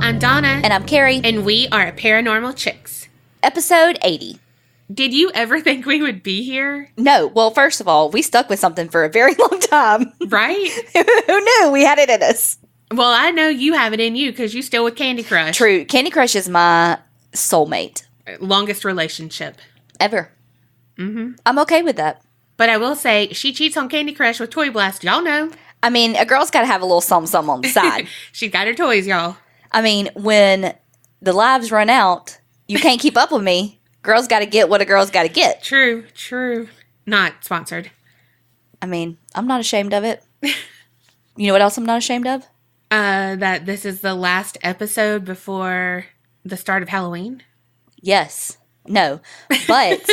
I'm Donna. And I'm Kerri. And we are Paranormal Chicks. Episode 80. Did you ever think we would be here? No. Well, first of all, we stuck with something for a very long time. Right? Who knew we had it in us? Well, I know you have it in you because you're still with Candy Crush. True. Candy Crush is my soulmate. Longest relationship. Ever. Mm-hmm. I'm okay with that. But I will say, she cheats on Candy Crush with Toy Blast. Y'all know. I mean, a girl's got to have a little something on the side. She got her toys, y'all. I mean, when the lives run out, you can't keep up with me. Girls got to get what a girl's got to get. True. Not sponsored. I mean, I'm not ashamed of it. You know what else I'm not ashamed of? That this is the last episode before the start of Halloween. Yes. No. But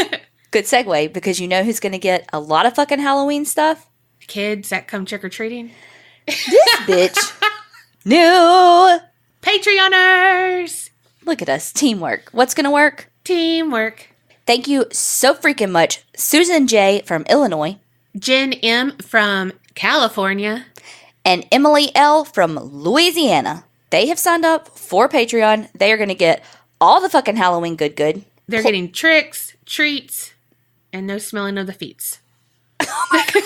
good segue, because you know who's going to get a lot of fucking Halloween stuff? Kids that come trick-or-treating. This bitch. New Patreoners. Look at us. Teamwork. What's going to work? Teamwork. Thank you so freaking much. Susan J. from Illinois. Jen M. from California. And Emily L. from Louisiana. They have signed up for Patreon. They are going to get all the fucking Halloween good. They're getting tricks, treats, and no smelling of the feets. Oh my God.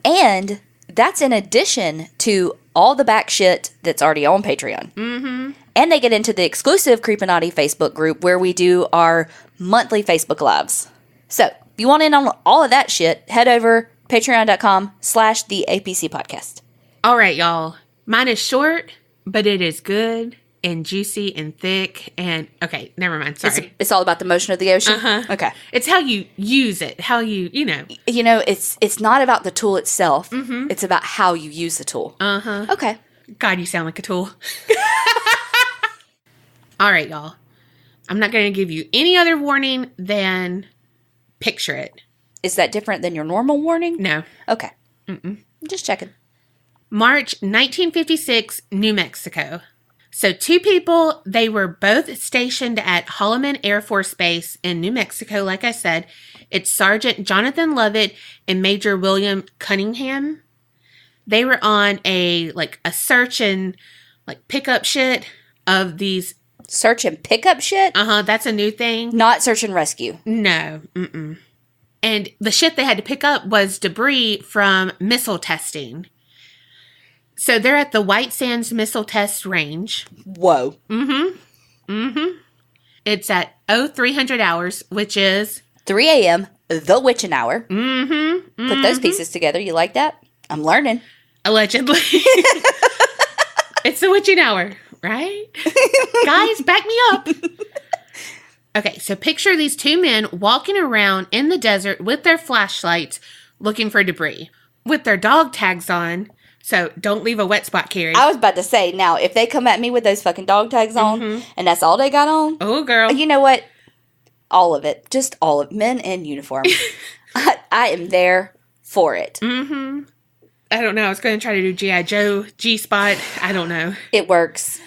And that's in addition to all the back shit that's already on Patreon. Mm-hmm. And they get into the exclusive Creepinati Facebook group where we do our monthly Facebook Lives. So, if you want in on all of that shit, head over patreon.com/the APC podcast. All right, y'all. Mine is short, but it is good and juicy and thick and... Okay, never mind. Sorry. It's all about the motion of the ocean? Uh-huh. Okay. It's how you use it. How you know. You know, it's not about the tool itself. Mm-hmm. It's about how you use the tool. Uh-huh. Okay. God, you sound like a tool. All right, y'all. I'm not going to give you any other warning than picture it. Is that different than your normal warning? No. Okay. Mm-mm. Just checking. March 1956, New Mexico. So 2 people, they were both stationed at Halloween Air Force Base in New Mexico, like I said. It's Sergeant Jonathan Lovette and Major William Cunningham. They were on a search and pickup shit of these. Search and pickup shit? Uh-huh, that's a new thing. Not search and rescue. No, mm-mm. And the shit they had to pick up was debris from missile testing. So they're at the White Sands Missile Test Range. Whoa. Mm-hmm. Mm-hmm. It's at 0300 hours, which is 3 a.m., the witching hour. Mm-hmm. Mm-hmm. Put those pieces together. You like that? I'm learning. Allegedly. It's the witching hour, right? Guys, back me up. Okay, so picture these 2 men walking around in the desert with their flashlights looking for debris with their dog tags on. So don't leave a wet spot, Kerri. I was about to say, now, if they come at me with those fucking dog tags on, and that's all they got on. Oh, girl. You know what? All of it. Just all of men in uniform. I am there for it. Mm-hmm. I don't know. I was going to try to do G.I. Joe, G-spot. I don't know. It works.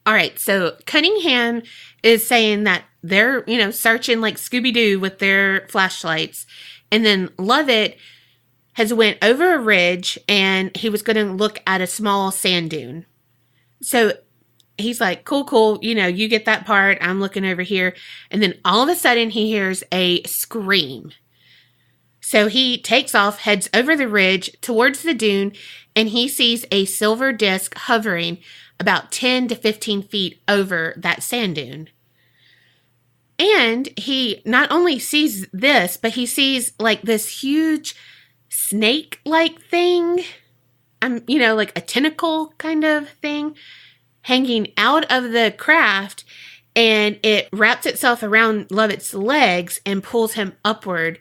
All right. So Cunningham is saying that they're, searching like Scooby-Doo with their flashlights. And then Lovette has went over a ridge and he was going to look at a small sand dune. So he's like, cool. You get that part. I'm looking over here. And then all of a sudden he hears a scream. So he takes off, heads over the ridge towards the dune, and he sees a silver disc hovering about 10 to 15 feet over that sand dune. And he not only sees this, but he sees this huge snake-like thing, like a tentacle kind of thing, hanging out of the craft, and it wraps itself around Lovette's legs and pulls him upward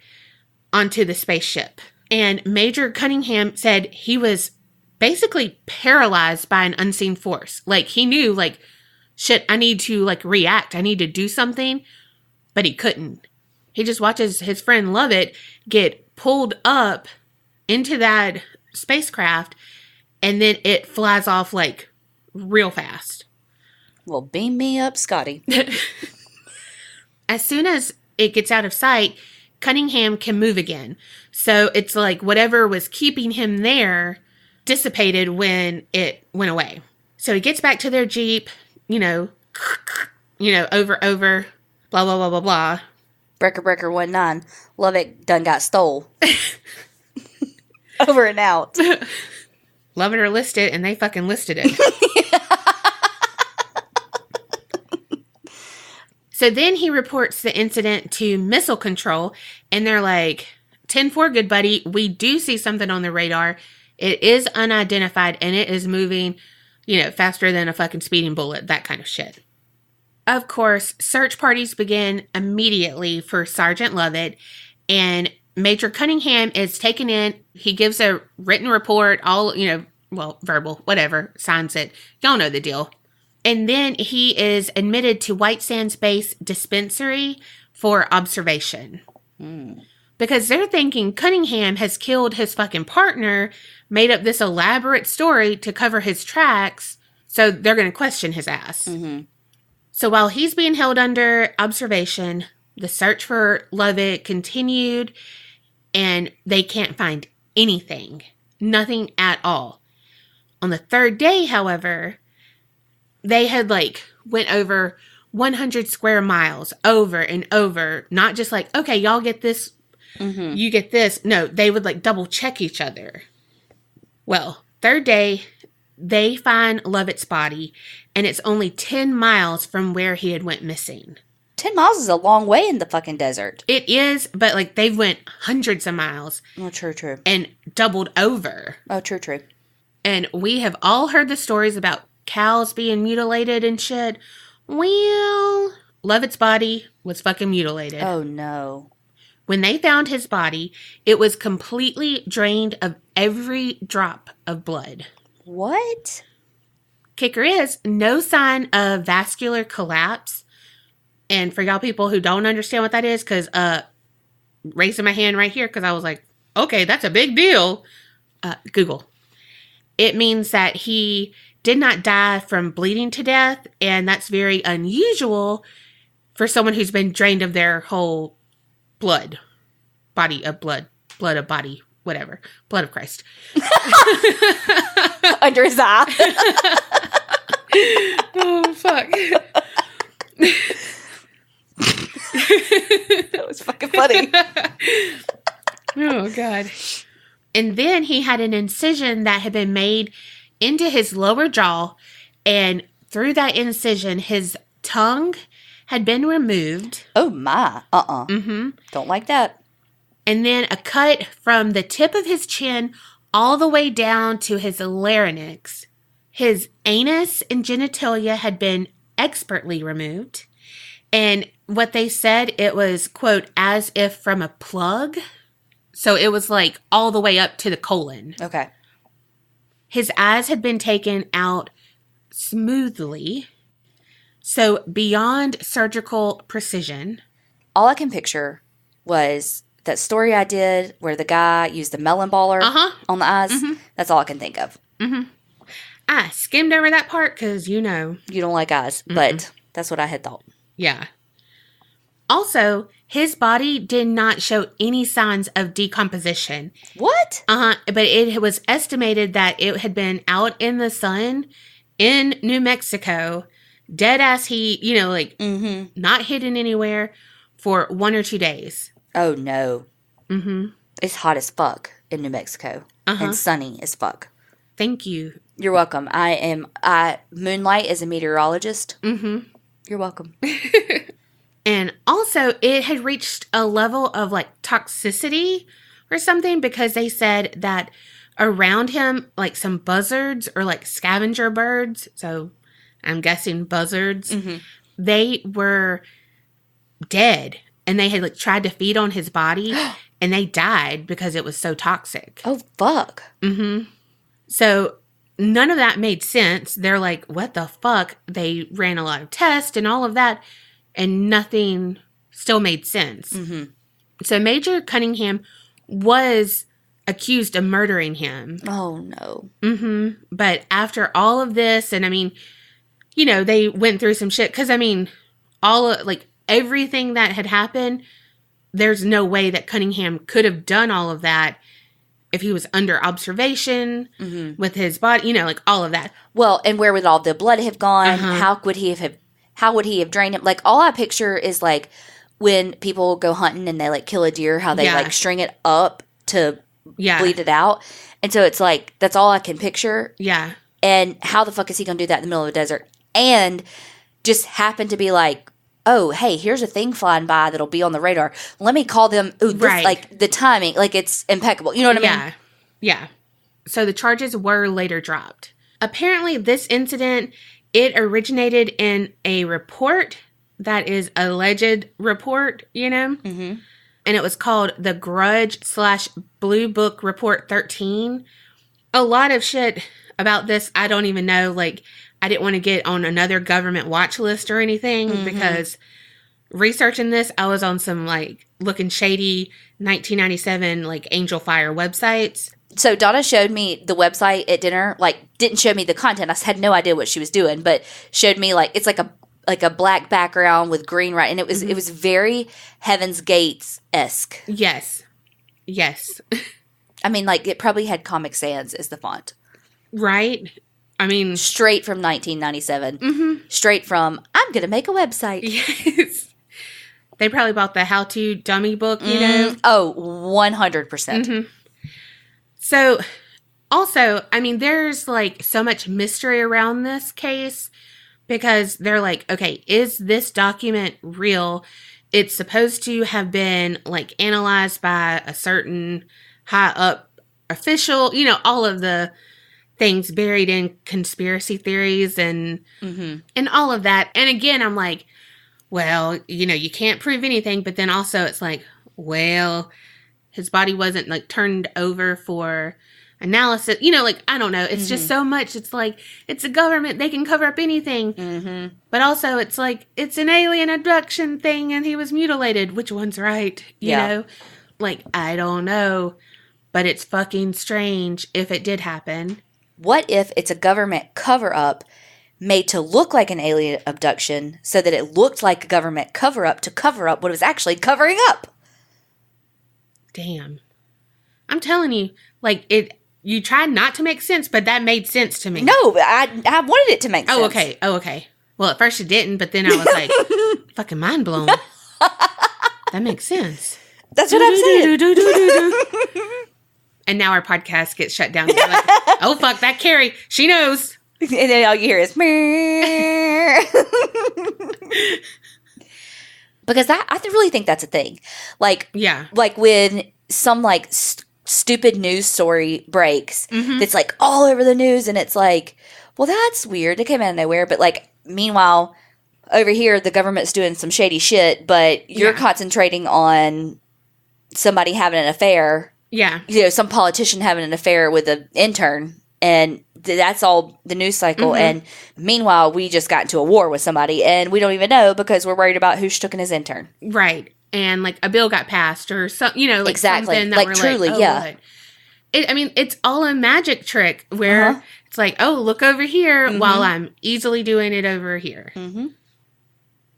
onto the spaceship. And Major Cunningham said he was basically paralyzed by an unseen force. He knew, shit, I need to, react. I need to do something, but he couldn't. He just watches his friend Lovette get pulled up into that spacecraft, and then it flies off real fast. Well, beam me up, Scotty. As soon as it gets out of sight, Cunningham can move again. So it's like whatever was keeping him there dissipated when it went away. So he gets back to their Jeep, over, blah, blah, blah, blah, blah. Breaker 19. Lovette done got stole. Over and out. Love it or list it, and they fucking listed it. So then he reports the incident to Missile Control, and they're like, 10-4, good buddy, we do see something on the radar. It is unidentified, and it is moving, faster than a fucking speeding bullet, that kind of shit. Of course, search parties begin immediately for Sergeant Lovette, and Major Cunningham is taken in. He gives a written report, all, verbal, whatever, signs it. Y'all know the deal. And then he is admitted to White Sands Base Dispensary for observation. Because they're thinking Cunningham has killed his fucking partner, made up this elaborate story to cover his tracks, so they're going to question his ass. Mm-hmm. So while he's being held under observation, the search for Lovette continued, and they can't find anything. Nothing at all. On the third day, however, they had went over 100 square miles over and over. Not just okay, y'all get this, you get this. No, they would double check each other. Well, third day, they find Lovette's body, and it's only 10 miles from where he had went missing. 10 miles is a long way in the fucking desert. It is, but they've went hundreds of miles. Oh, true. And doubled over. Oh, true. And we have all heard the stories about cows being mutilated and shit. Well, Lovette's body was fucking mutilated. Oh, no. When they found his body, it was completely drained of every drop of blood. What? Kicker is, no sign of vascular collapse. And for y'all people who don't understand what that is, because raising my hand right here, because I was like, okay, that's a big deal. Google. It means that he did not die from bleeding to death, and that's very unusual for someone who's been drained of their whole blood. Body of blood. Blood of body. Whatever. Blood of Christ. Under his eye. Oh, fuck. That was fucking funny. Oh, God. And then he had an incision that had been made into his lower jaw, and through that incision, his tongue had been removed. Oh, my. Don't like that. And then a cut from the tip of his chin all the way down to his larynx. His anus and genitalia had been expertly removed. And what they said, it was, quote, as if from a plug. So it was all the way up to the colon. Okay. His eyes had been taken out smoothly. So beyond surgical precision. All I can picture was that story I did where the guy used the melon baller on the eyes. Mm-hmm. That's all I can think of. Mm-hmm. I skimmed over that part because, You don't like eyes, but that's what I had thought. Yeah. Also, his body did not show any signs of decomposition. What? But it was estimated that it had been out in the sun in New Mexico, dead ass heat, not hidden anywhere for 1 or 2 days. Oh, no. Mm-hmm. It's hot as fuck in New Mexico and sunny as fuck. Thank you. You're welcome. I moonlight as a meteorologist. Mm-hmm. You're welcome. And also, it had reached a level of toxicity or something, because they said that around him, some buzzards or scavenger birds, so I'm guessing buzzards, they were dead, and they had tried to feed on his body, and they died because it was so toxic. Oh, fuck. Mm-hmm. So none of that made sense. They're like, what the fuck? They ran a lot of tests and all of that, and nothing still made sense. Mm-hmm. So Major Cunningham was accused of murdering him. Oh, no. Mm-hmm. But after all of this, and they went through some shit. Because, everything that had happened, there's no way that Cunningham could have done all of that if he was under observation with his body, you know, like all of that. Well, and where would all the blood have gone? How would he have drained him? Like, all I picture is like when people go hunting and they like kill a deer, how they like string it up to bleed it out. And so it's like, that's all I can picture. Yeah. And how the fuck is he going to do that in the middle of the desert? And just happen to be like, oh, hey, here's a thing flying by that'll be on the radar. Let me call them. Ooh, this, like the timing, like it's impeccable. You know what I mean? Yeah. So the charges were later dropped. Apparently, this incident, it originated in a report that is alleged report, you know? Mm-hmm. And it was called the Grudge/Blue Book Report 13. A lot of shit about this, I don't even know. Like, I didn't want to get on another government watch list or anything because researching this, I was on some like looking shady 1997 like Angel Fire websites. So Donna showed me the website at dinner, like didn't show me the content. I had no idea what she was doing, but showed me like it's like a black background with green and it was very Heaven's Gates-esque. Yes. I mean, like it probably had Comic Sans as the font. Right. I mean, straight from 1997. Straight from, I'm going to make a website. Yes. They probably bought the how-to dummy book, you know? Oh, 100%. So, also, I mean, there's like so much mystery around this case because they're like, okay, is this document real? It's supposed to have been like analyzed by a certain high up official, you know, all of the things buried in conspiracy theories and all of that. And again, I'm like, well, you know, you can't prove anything. But then also it's like, well, his body wasn't like turned over for analysis. You know, like, I don't know. It's just so much. It's like, it's a government. They can cover up anything. But also it's like, it's an alien abduction thing and he was mutilated. Which one's right? You know? Like, I don't know. But it's fucking strange if it did happen. What if it's a government cover-up made to look like an alien abduction so that it looked like a government cover-up to cover up what it was actually covering up? Damn. I'm telling you, like, you tried not to make sense, but that made sense to me. No, but I wanted it to make sense. Oh, okay. Well, at first it didn't, but then I was like, fucking mind blown. That makes sense. That's what I'm saying. And now our podcast gets shut down. Like, oh, fuck, that Kerri. She knows. And then all you hear is, because I really think that's a thing. Like, like when some like stupid news story breaks, that's like all over the news, and it's like, well, that's weird. It came out of nowhere. But like, meanwhile, over here, the government's doing some shady shit, but you're concentrating on somebody having an affair. Yeah. You know, some politician having an affair with an intern, and that's all the news cycle. And meanwhile, we just got into a war with somebody, and we don't even know because we're worried about who's sticking his intern. Right. And like a bill got passed or some, you know, like something that like we're truly, like, oh, I mean, it's all a magic trick where it's like, oh, look over here while I'm easily doing it over here.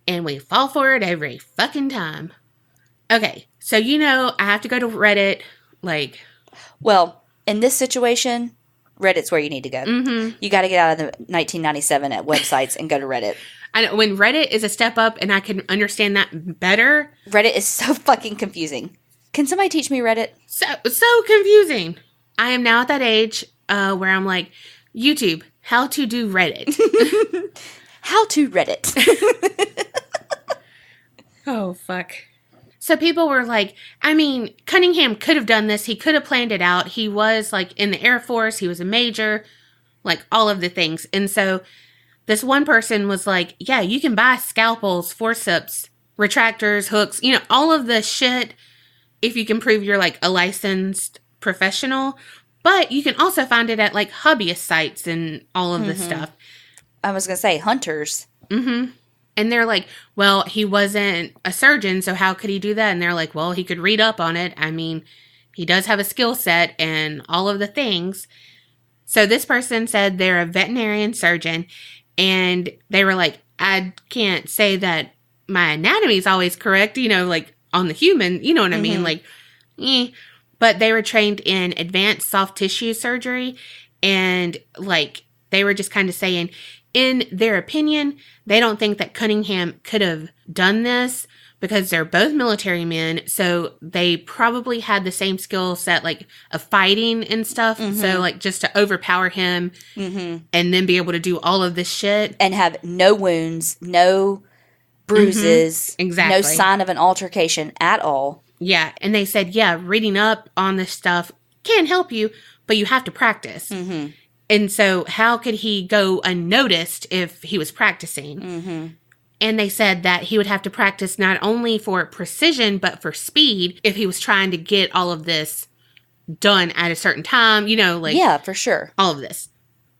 And we fall for it every fucking time. Okay. So, you know, I have to go to Reddit. Like, well, in this situation, Reddit's where you need to go. You got to get out of the 1997 at websites and go to Reddit. I know, when Reddit is a step up and I can understand that better. Reddit is so fucking confusing. Can somebody teach me Reddit? So confusing. I am now at that age where I'm like, YouTube, how to do Reddit. How to Reddit. Oh, fuck. So people were like, I mean, Cunningham could have done this. He could have planned it out. He was like in the Air Force. He was a major, like all of the things. And so this one person was like, yeah, you can buy scalpels, forceps, retractors, hooks, you know, all of the shit if you can prove you're like a licensed professional. But you can also find it at like hobbyist sites and all of this stuff. I was going to say hunters. And they're like, well, he wasn't a surgeon, so how could he do that? And they're like, well, he could read up on it. I mean, he does have a skill set and all of the things. So this person said they're a veterinarian surgeon, and they were like, I can't say that my anatomy is always correct, you know, like on the human. You know what I mean? Like, But they were trained in advanced soft tissue surgery. And, like, they were just kind of saying, in their opinion, they don't think that Cunningham could have done this because they're both military men. So they probably had the same skill set, like, of fighting and stuff. So, like, just to overpower him and then be able to do all of this shit. And have no wounds, no bruises, exactly. no sign of an altercation at all. Yeah. And they said, yeah, reading up on this stuff can help you, but you have to practice. And so how could he go unnoticed if he was practicing? And they said that he would have to practice not only for precision, but for speed if he was trying to get all of this done at a certain time, you know, like... Yeah, for sure. All of this.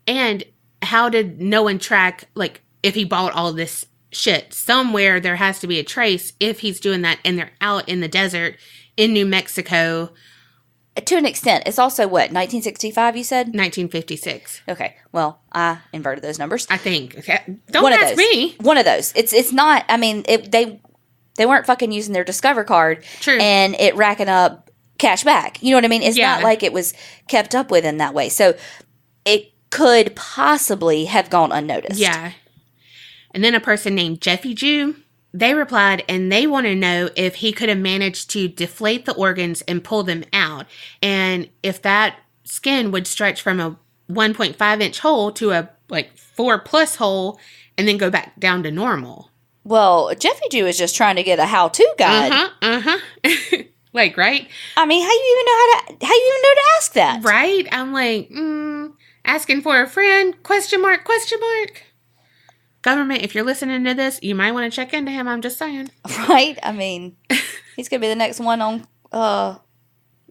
And how did no one track, like, if he bought all this shit? Somewhere there has to be a trace if he's doing that and they're out in the desert in New Mexico. To an extent. It's also, what, 1965 you said? 1956. Okay. Well, I inverted those numbers. I think. Don't ask me. One of those. It's not, I mean, they weren't fucking using their Discover card. True. And it racking up cash back. You know what I mean? It's not like it was kept up with in that way. So it could possibly have gone unnoticed. Yeah. And then a person named Jeffy Jew, they replied, and they want to know if he could have managed to deflate the organs and pull them out, and if that skin would stretch from a 1.5-inch hole to a, like, 4+ hole, and then go back down to normal. Well, Jeffy Jew is just trying to get a how-to guide. Like, right? I mean, how you even know to ask that? Right? I'm like, asking for a friend, question mark. Government, if you're listening to this, you might want to check into him. I'm just saying. Right? I mean, he's going to be the next one on...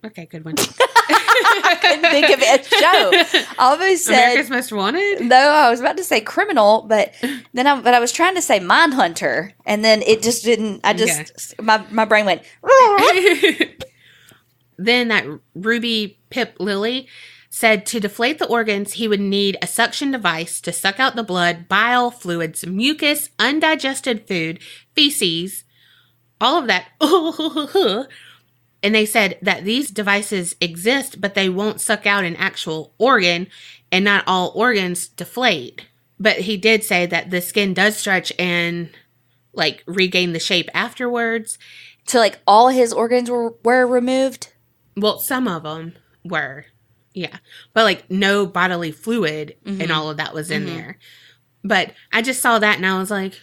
Okay, good one. I couldn't think of a show. I almost said... America's Most Wanted? No, I was about to say Criminal, but I was trying to say Mindhunter, and then it just didn't... My brain went... Then that Ruby Pip Lilly said to deflate the organs, he would need a suction device to suck out the blood, bile, fluids, mucus, undigested food, feces, all of that. And they said that these devices exist, but they won't suck out an actual organ, and not all organs deflate. But he did say that the skin does stretch and, like, regain the shape afterwards. So, like, all his organs were removed? Well, some of them were. Yeah. But, like, no bodily fluid and all of that was in there. But I just saw that and I was like,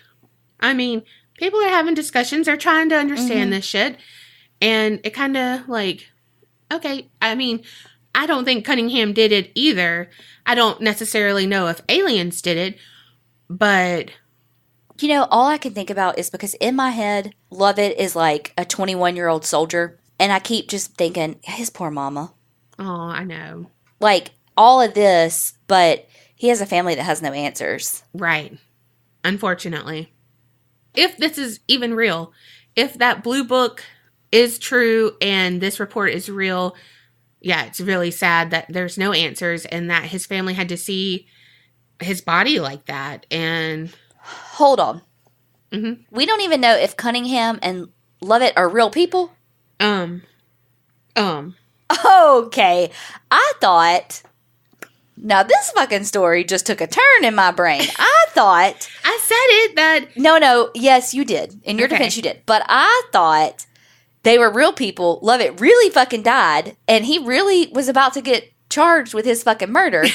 I mean, people are having discussions. They're trying to understand this shit. And it kind of, like, okay. I mean, I don't think Cunningham did it either. I don't necessarily know if aliens did it. But... You know, all I can think about is because in my head, Lovette is like a 21-year-old soldier. And I keep just thinking, his poor mama. Oh, I know. Like, all of this, but he has a family that has no answers. Right. Unfortunately. If this is even real, if that blue book is true and this report is real, yeah, it's really sad that there's no answers and that his family had to see his body like that. And... Hold on. We don't even know if Cunningham and Lovette are real people? Okay. I thought... Now, this fucking story just took a turn in my brain. I thought... I said it, that... No. Yes, you did. In your defense, you did. But I thought they were real people. Lovette really fucking died. And he really was about to get charged with his fucking murder.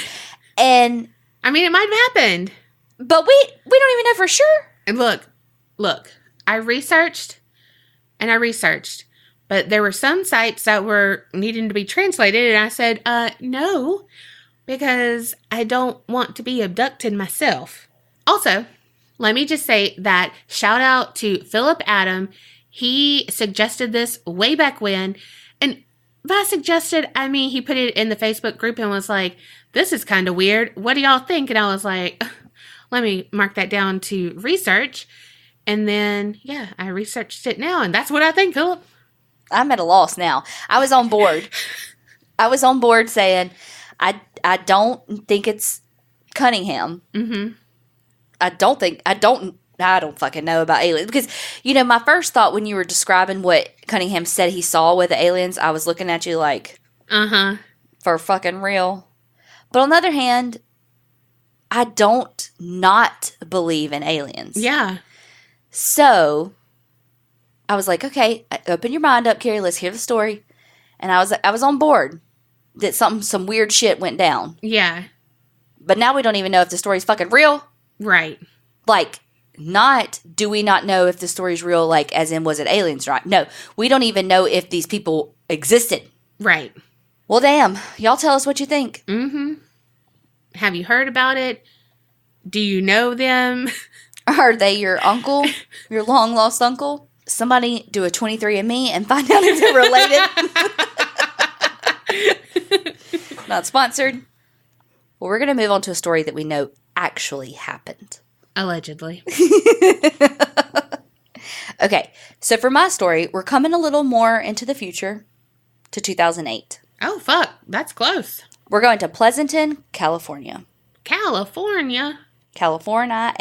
And... I mean, it might have happened. But we don't even know for sure. And look. I researched. But there were some sites that were needing to be translated. And I said, no. Because I don't want to be abducted myself. Also, let me just say that shout out to Philip Adam. He suggested this way back when. And by suggested, I mean he put it in the Facebook group and was like, this is kind of weird. What do y'all think? And I was like, let me mark that down to research. And then, yeah, I researched it now. And that's what I think, Philip. I'm at a loss now. I was on board. I was on board saying... I don't think it's Cunningham. I don't I don't fucking know about aliens. Because, my first thought when you were describing what Cunningham said he saw with the aliens, I was looking at you like, for fucking real. But on the other hand, I don't not believe in aliens. Yeah. So, I was like, okay, open your mind up, Kerri. Let's hear the story. And I was on board that some weird shit went down. Yeah. But now we don't even know if the story's fucking real. Right. Like, do we not know if the story's real, like, as in, was it aliens, right? No, we don't even know if these people existed. Right. Well, damn. Y'all tell us what you think. Mm-hmm. Have you heard about it? Do you know them? Are they your uncle? Your long-lost uncle? Somebody do a 23andMe and find out if they're related. Not sponsored. Well, we're going to move on to a story that we know actually happened. Allegedly. Okay, so for my story, we're coming a little more into the future to 2008. Oh, fuck. That's close. We're going to Pleasanton, California. California. California.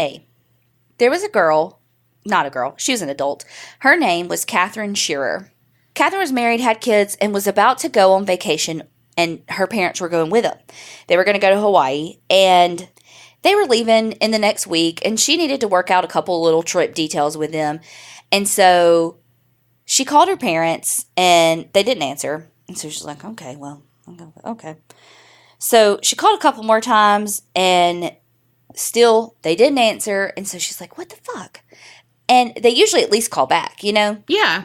There was a girl, not a girl, she was an adult. Her name was Ernest Scherer. Catherine was married, had kids, and was about to go on vacation, and her parents were going with them. They were going to go to Hawaii, and they were leaving in the next week, and she needed to work out a couple little trip details with them. And so she called her parents, and they didn't answer. And so she's like, okay. So she called a couple more times, and still they didn't answer. And so she's like, what the fuck? And they usually at least call back, Yeah.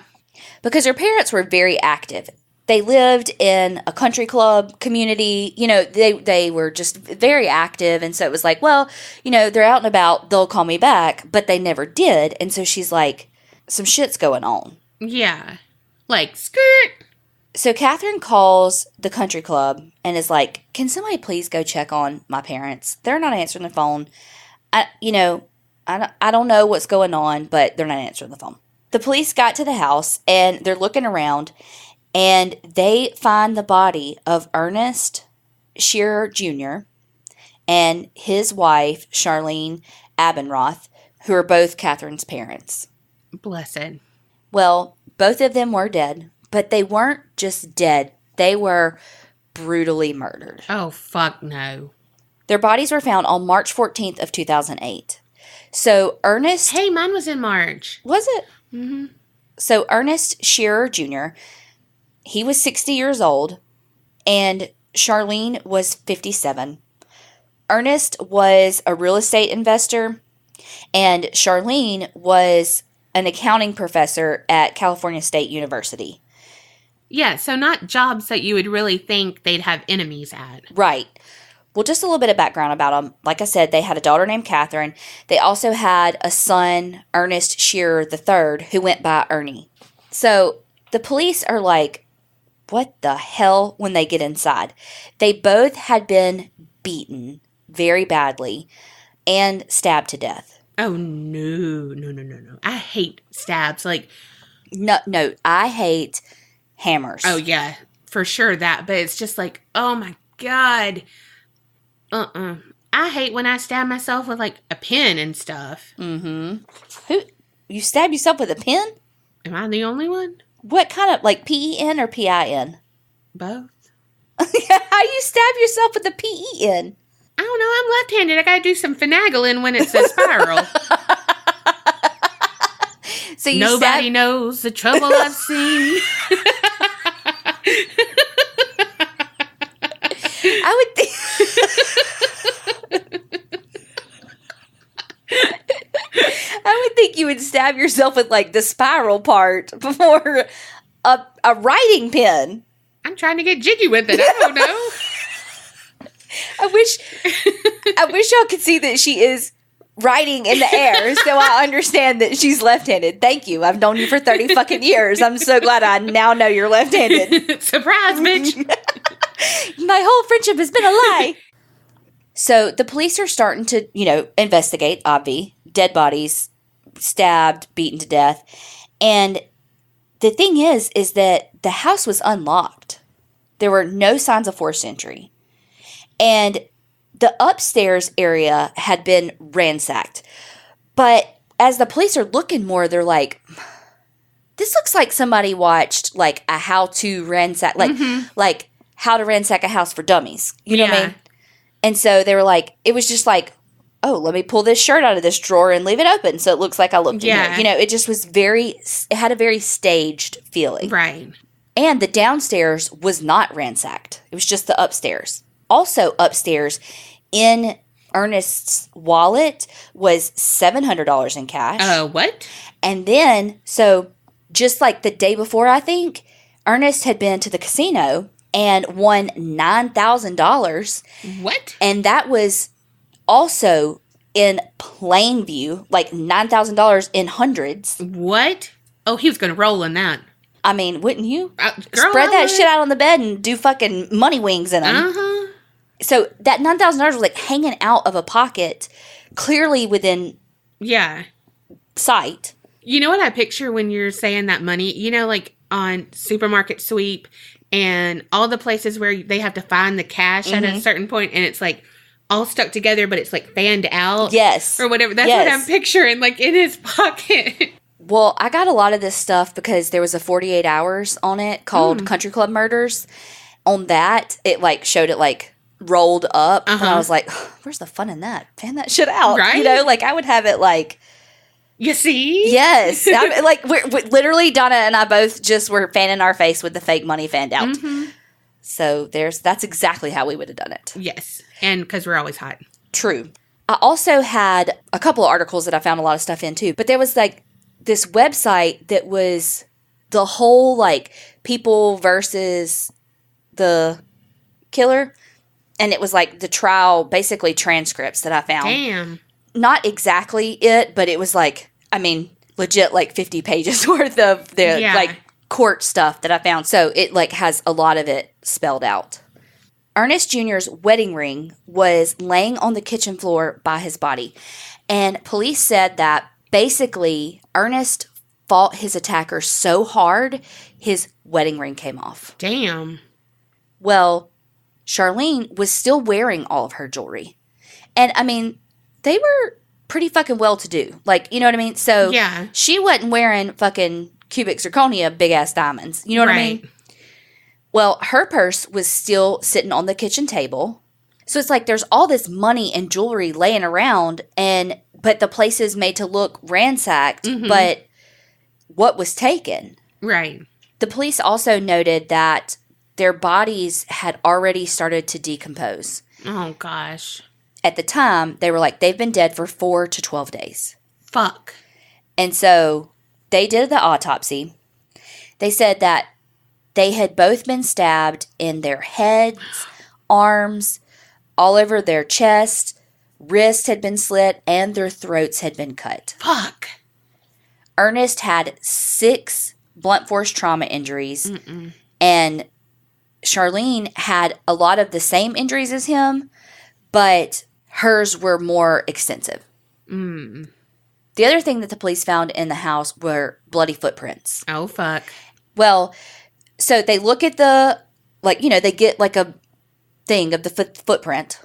Because her parents were very active. They lived in a country club community. They were just very active. And so it was like, well, they're out and about. They'll call me back. But they never did. And so she's like, some shit's going on. Yeah. Like, skirt. So Catherine calls the country club and is like, can somebody please go check on my parents? They're not answering the phone. I don't know what's going on, but they're not answering the phone. The police got to the house and they're looking around. And they find the body of Ernest Scherer Jr. and his wife, Charlene Abendroth, who are both Catherine's parents. Blessed. Well, both of them were dead, but they weren't just dead. They were brutally murdered. Oh, fuck no. Their bodies were found on March 14th of 2008. So Ernest... Hey, mine was in March. Was it? Mm-hmm. So Ernest Scherer Jr., he was 60 years old, and Charlene was 57. Ernest was a real estate investor, and Charlene was an accounting professor at California State University. Yeah, so not jobs that you would really think they'd have enemies at. Right. Well, just a little bit of background about them. Like I said, they had a daughter named Catherine. They also had a son, Ernest Scherer III, who went by Ernie. So the police are like, what the hell, when they get inside? They both had been beaten very badly and stabbed to death. Oh, no. I hate stabs. Like, No, I hate hammers. Oh, yeah, for sure that. But it's just like, oh, my God. I hate when I stab myself with, like, a pin and stuff. Mm-hmm. You stab yourself with a pin? Am I the only one? What kind of, like, P-E-N or P-I-N? Both. How you stab yourself with a P-E-N? I don't know. I'm left-handed. I gotta do some finagling when it's a spiral. So Nobody knows the trouble I've seen. I would think... I would think you would stab yourself with, like, the spiral part before a writing pen. I'm trying to get jiggy with it. I don't know. I wish y'all could see that she is writing in the air, so I understand that she's left-handed. Thank you. I've known you for 30 fucking years. I'm so glad I now know you're left-handed. Surprise, bitch. My whole friendship has been a lie. So the police are starting to, investigate, obvi, dead bodies, stabbed, beaten to death. And the thing is that the house was unlocked. There were no signs of forced entry. And the upstairs area had been ransacked. But as the police are looking more, they're like, this looks like somebody watched like a how to ransack, like how to ransack a house for dummies. You know what I mean? And so they were like, it was just like, oh, let me pull this shirt out of this drawer and leave it open so it looks like I looked in here. You know, it just was it had a very staged feeling. Right. And the downstairs was not ransacked. It was just the upstairs. Also upstairs in Ernest's wallet was $700 in cash. What? And then, so just like the day before, I think, Ernest had been to the casino and won $9,000. What? And that was also in plain view, like $9,000 in hundreds. What? Oh, he was going to roll in that. I mean, wouldn't you? Girl, spread that shit out on the bed and do fucking money wings in them. Uh-huh. So that $9,000 was like hanging out of a pocket, clearly within sight. You know what I picture when you're saying that money? You know, like on Supermarket Sweep and all the places where they have to find the cash at a certain point, and it's like all stuck together, but it's like fanned out. Yes. Or whatever. That's what I'm picturing, like in his pocket. Well, I got a lot of this stuff because there was a 48 Hours on it called Country Club Murders. On that, it like showed it like rolled up, and I was like, where's the fun in that? Fan that shit out. Right? You know, like I would have it like... You see? Yes. Like we're literally, Donna and I both just were fanning our face with the fake money fanned out. So that's exactly how we would have done it. Yes. And because we're always hot. True. I also had a couple of articles that I found a lot of stuff in too. But there was like this website that was the whole like people versus the killer. And it was like the trial, basically transcripts that I found. Damn. Not exactly it, but it was like, I mean, legit like 50 pages worth of the like court stuff that I found. So it like has a lot of it spelled out. Ernest Jr.'s wedding ring was laying on the kitchen floor by his body. And police said that basically Ernest fought his attacker so hard, his wedding ring came off. Damn. Well, Charlene was still wearing all of her jewelry. And I mean, they were pretty fucking well-to-do. Like, you know what I mean? So she wasn't wearing fucking cubic zirconia big-ass diamonds. You know what I mean? Well, her purse was still sitting on the kitchen table. So it's like there's all this money and jewelry laying around, but the place is made to look ransacked, but what was taken? Right. The police also noted that their bodies had already started to decompose. Oh, gosh. At the time, they were like, they've been dead for 4 to 12 days. Fuck. And so they did the autopsy. They said that they had both been stabbed in their heads, arms, all over their chest, wrists had been slit, and their throats had been cut. Fuck. Ernest had 6 blunt force trauma injuries, and Charlene had a lot of the same injuries as him, but hers were more extensive. The other thing that the police found in the house were bloody footprints. Oh, fuck. Well, so they look at the, like, you know, they get like a thing of the footprint,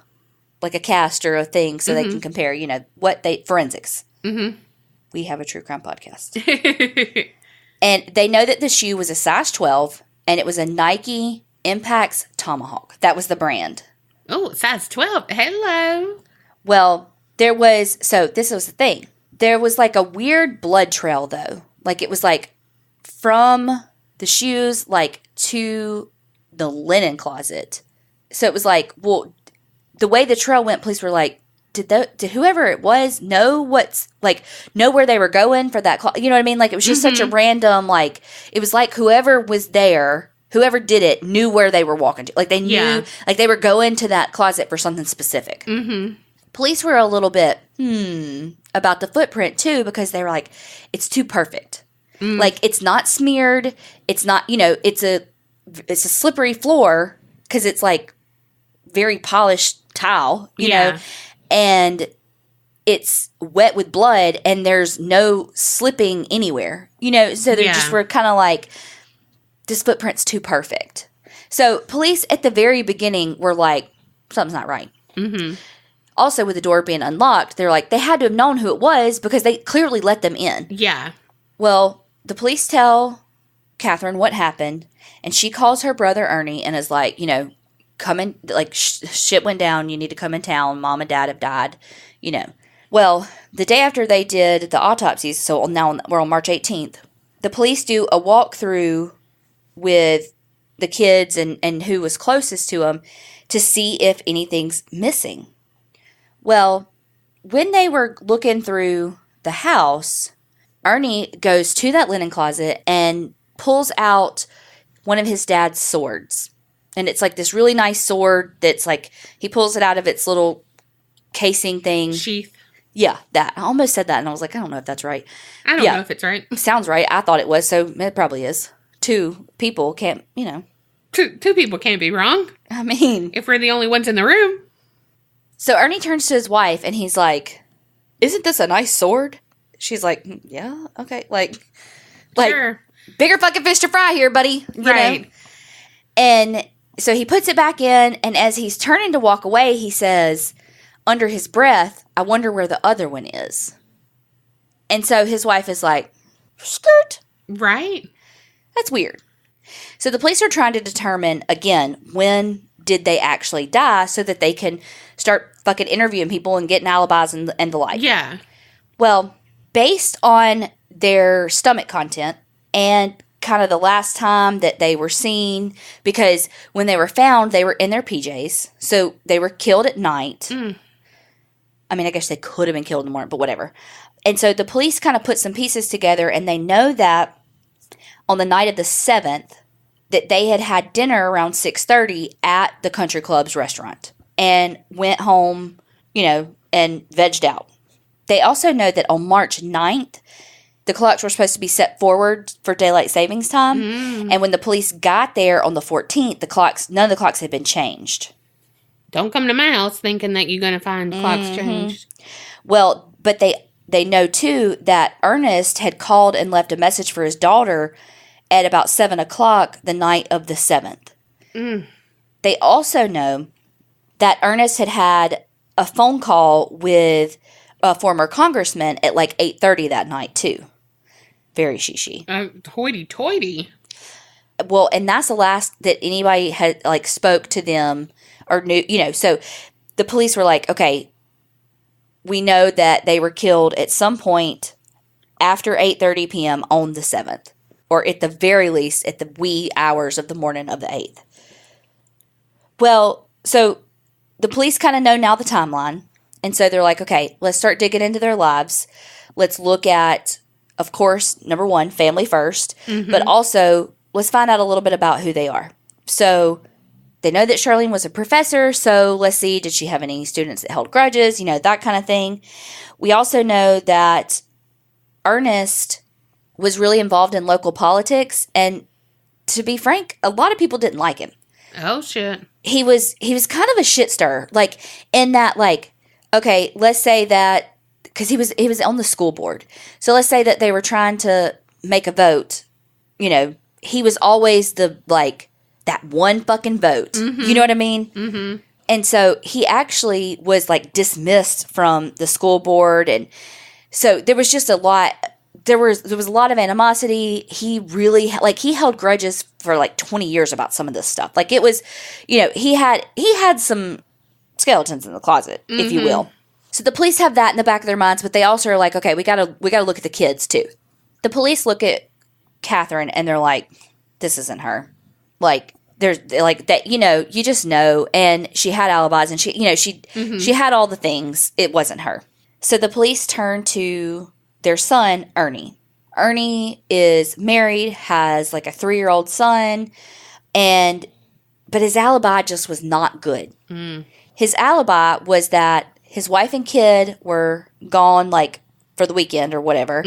like a cast or a thing, so they can compare, you know, forensics. We have a true crime podcast. And they know that the shoe was a size 12, and it was a Nike Impacts Tomahawk. That was the brand. Oh, size 12. Hello. Well, this was the thing. There was like a weird blood trail, though. Like, it was like from the shoes, like, to the linen closet. So it was like, well, the way the trail went, police were like, did whoever it was know where they were going for that closet? You know what I mean? Like, it was just such a random, like, it was like whoever was there, whoever did it, knew where they were walking to. Like, they knew, like, they were going to that closet for something specific. Police were a little bit, about the footprint, too, because they were like, it's too perfect. Like, it's not smeared. It's not, you know, it's a slippery floor because it's, like, very polished tile, you know, and it's wet with blood and there's no slipping anywhere, you know, so they just were kind of like, this footprint's too perfect. So police at the very beginning were like, something's not right. Also, with the door being unlocked, they're like, they had to have known who it was because they clearly let them in. Yeah. Well, the police tell Catherine what happened, and she calls her brother Ernie and is like, you know, come in, like, shit went down, you need to come in town, mom and dad have died, you know. Well, the day after they did the autopsies, so now we're on March 18th, the police do a walkthrough with the kids and who was closest to them to see if anything's missing. Well, when they were looking through the house, Ernie goes to that linen closet and pulls out one of his dad's swords. And it's like this really nice sword that's like, he pulls it out of its little casing thing. Sheath. Yeah, that. I almost said that and I was like, I don't know if that's right. I don't know if it's right. Sounds right. I thought it was, so it probably is. Two people can't, you know. Two people can't be wrong. I mean. If we're the only ones in the room. So Ernie turns to his wife and he's like, isn't this a nice sword? She's like, yeah, okay. Like sure. Bigger fucking fish to fry here, buddy. You right. know? And so he puts it back in, and as he's turning to walk away, he says, under his breath, I wonder where the other one is. And so his wife is like, skirt. Right. That's weird. So the police are trying to determine, again, when did they actually die so that they can start fucking interviewing people and getting alibis and the like. Yeah. Well, based on their stomach content and kind of the last time that they were seen, because when they were found, they were in their PJs. So they were killed at night. I mean, I guess they could have been killed in the morning, but whatever. And so the police kind of put some pieces together, and they know that on the night of the 7th, that they had had dinner around 6:30 at the country club's restaurant and went home, you know, and vegged out. They also know that on March 9th, the clocks were supposed to be set forward for daylight savings time. And when the police got there on the 14th, none of the clocks had been changed. Don't come to my house thinking that you're going to find clocks changed. Well, but they know, too, that Ernest had called and left a message for his daughter at about 7 o'clock the night of the 7th. They also know that Ernest had had a phone call with a former congressman at like 8:30 that night, too. Very she. Hoity-toity. Well, and that's the last that anybody had, like, spoke to them or knew, you know. So the police were like, okay, we know that they were killed at some point after 8:30 p.m. on the 7th. Or at the very least, at the wee hours of the morning of the 8th. Well, so the police kind of know now the timeline. And so they're like, okay, let's start digging into their lives. Let's look at, of course, number one, family first. But also, let's find out a little bit about who they are. So they know that Charlene was a professor. So let's see, did she have any students that held grudges? You know, that kind of thing. We also know that Ernest was really involved in local politics, and to be frank, a lot of people didn't like him. Oh shit. He was kind of a shit stirrer, like in that, like, okay, let's say that because he was on the school board, so let's say that they were trying to make a vote, you know, he was always the, like, that one fucking vote. You know what I mean? And so he actually was, like, dismissed from the school board, and so there was just a lot. There was a lot of animosity. He really, like, he held grudges for like 20 years about some of this stuff. Like, it was, you know, he had some skeletons in the closet, if you will. So the police have that in the back of their minds, but they also are like, okay, we gotta look at the kids too. The police look at Catherine and they're like, this isn't her. Like, there's like that, you know, you just know. And she had alibis, and she, you know, she had all the things. It wasn't her. So the police turn to their son, Ernie. Ernie is married, has like a 3-year-old son, but his alibi just was not good. His alibi was that his wife and kid were gone, like, for the weekend or whatever,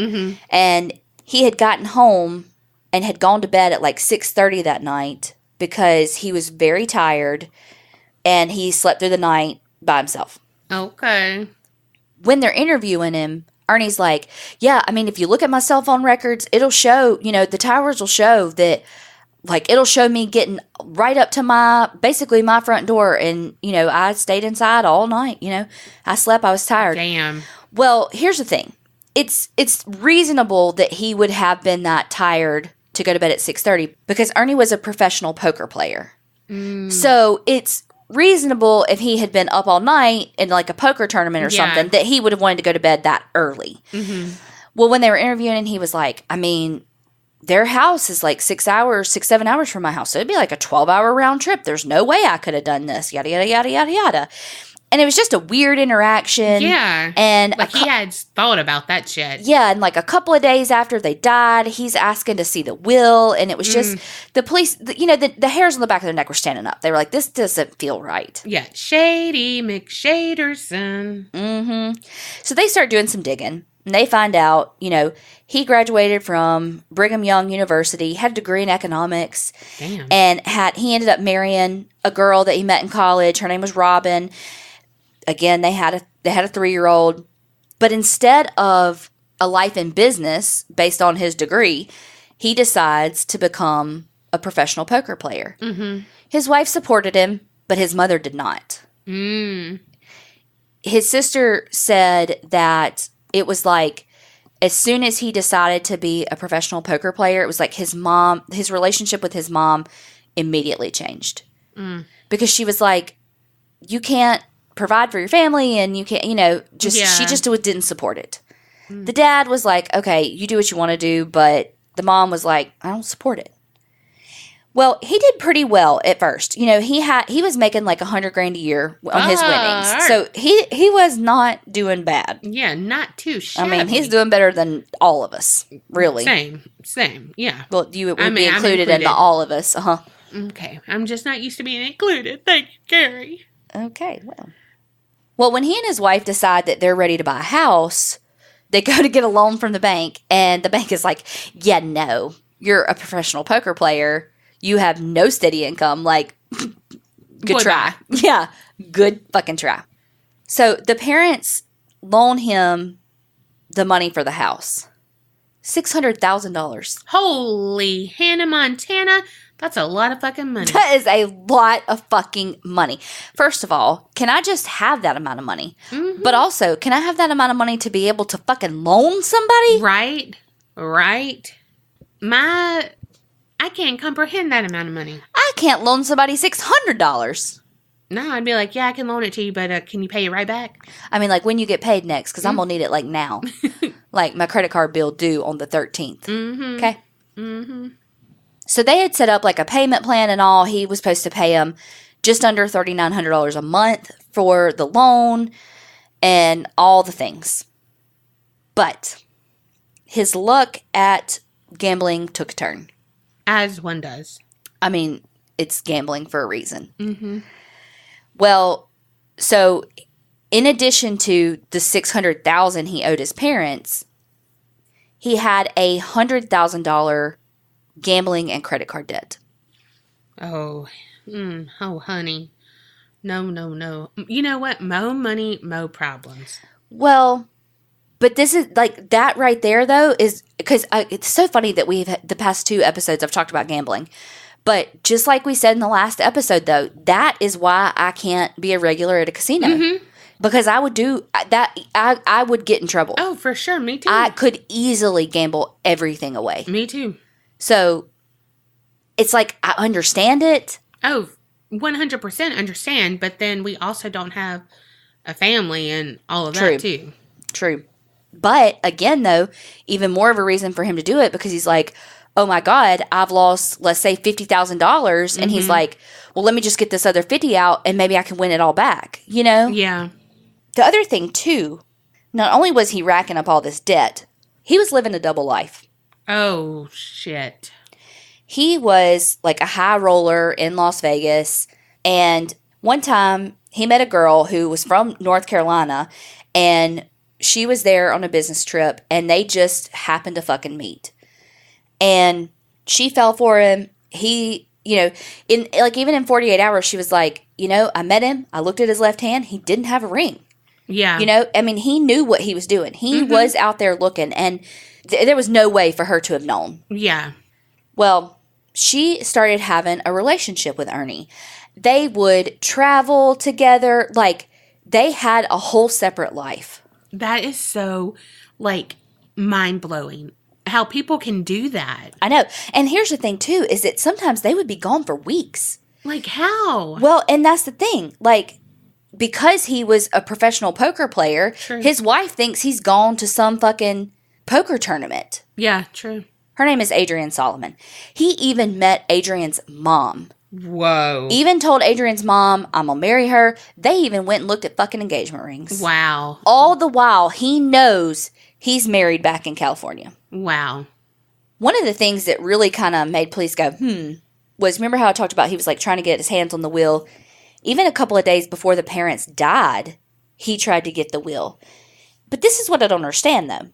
and he had gotten home and had gone to bed at like 6:30 that night because he was very tired and he slept through the night by himself. Okay. When they're interviewing him, Ernie's like, yeah, I mean, if you look at my cell phone records, it'll show, you know, the towers will show that Like, it'll show me getting right up to basically my front door. And, I stayed inside all night, I slept, I was tired. Damn. Well, here's the thing. It's reasonable that he would have been that tired to go to bed at 6:30 because Ernie was a professional poker player. So it's reasonable if he had been up all night in like a poker tournament or something that he would have wanted to go to bed that early. Mm-hmm. Well, when they were interviewing, he was like, I mean, their house is like 7 hours from my house. So it'd be like a 12-hour round trip. There's no way I could have done this, yada, yada, yada, yada, yada. And it was just a weird interaction. Yeah. And like he had thought about that shit. Yeah. And like a couple of days after they died, he's asking to see the will. And it was just the police, the hairs on the back of their neck were standing up. They were like, this doesn't feel right. Yeah. Shady McShaderson. Mm-hmm. So they start doing some digging. And they find out, he graduated from Brigham Young University, had a degree in economics. Damn. And he ended up marrying a girl that he met in college. Her name was Robin. Again, they had a 3-year-old, but instead of a life in business based on his degree, he decides to become a professional poker player. Mm-hmm. His wife supported him, but his mother did not. His sister said that it was like as soon as he decided to be a professional poker player, it was like his relationship with his mom immediately changed. Because she was like, you can't provide for your family and you can't, she just didn't support it. The dad was like, okay, you do what you want to do, but the mom was like, I don't support it. Well, he did pretty well at first. He was making like $100,000 a year on his winnings. Right. So he was not doing bad. Yeah, not too shabby. I mean, he's doing better than all of us, really. Same, yeah. Well, you would be included in the all of us, uh-huh. Okay, I'm just not used to being included. Thank you, Kerri. Okay, well, when he and his wife decide that they're ready to buy a house, they go to get a loan from the bank, and the bank is like, yeah, no, you're a professional poker player. You have no steady income. Like, good try. Yeah, good fucking try. So the parents loan him the money for the house. $600,000. Holy Hannah Montana. That's a lot of fucking money. That is a lot of fucking money. First of all, can I just have that amount of money? Mm-hmm. But also, can I have that amount of money to be able to fucking loan somebody? Right. I can't comprehend that amount of money. I can't loan somebody $600. No, I'd be like, yeah, I can loan it to you, but can you pay it right back? I mean, like, when you get paid next, because I'm going to need it, like, now. Like, my credit card bill due on the 13th. Mm-hmm. Okay? Mm-hmm. So they had set up, like, a payment plan and all. He was supposed to pay him just under $3,900 a month for the loan and all the things. But his luck at gambling took a turn. As one does. I mean, it's gambling for a reason. Mm-hmm. Well, so in addition to the $600,000 he owed his parents, he had a $100,000 gambling and credit card debt. Oh, honey. No. You know what? Mo money, mo problems. Well, but this is like that right there, though, is because it's so funny that the past 2 episodes I've talked about gambling. But just like we said in the last episode, though, that is why I can't be a regular at a casino. Mm-hmm. Because I would do that. I would get in trouble. Oh, for sure. Me too. I could easily gamble everything away. Me too. So it's like I understand it. Oh, 100% understand. But then we also don't have a family and all of that too. True. But again, though, even more of a reason for him to do it because he's like, oh my God, I've lost, let's say, $50,000. Mm-hmm. And he's like, well, let me just get this other 50 out and maybe I can win it all back, Yeah. The other thing, too, not only was he racking up all this debt, he was living a double life. Oh, shit. He was like a high roller in Las Vegas. And one time he met a girl who was from North Carolina and she was there on a business trip and they just happened to fucking meet. And she fell for him. He, even in 48 hours, she was like, I met him. I looked at his left hand. He didn't have a ring. Yeah. He knew what he was doing. He was out there looking and there was no way for her to have known. Yeah. Well, she started having a relationship with Ernie. They would travel together. Like, they had a whole separate life. That is so, like, mind-blowing. How people can do that. I know. And here's the thing, too, is that sometimes they would be gone for weeks. Like, how? Well, and that's the thing. Like, because he was a professional poker player, True. His wife thinks he's gone to some fucking poker tournament. Yeah, true. Her name is Adrienne Solomon. He even met Adrienne's mom. Whoa. Even told Adrienne's mom, I'm going to marry her. They even went and looked at fucking engagement rings. Wow. All the while, he knows he's married back in California. Wow. One of the things that really kind of made police go, was, remember how I talked about he was like trying to get his hands on the will? Even a couple of days before the parents died, he tried to get the will. But this is what I don't understand, though.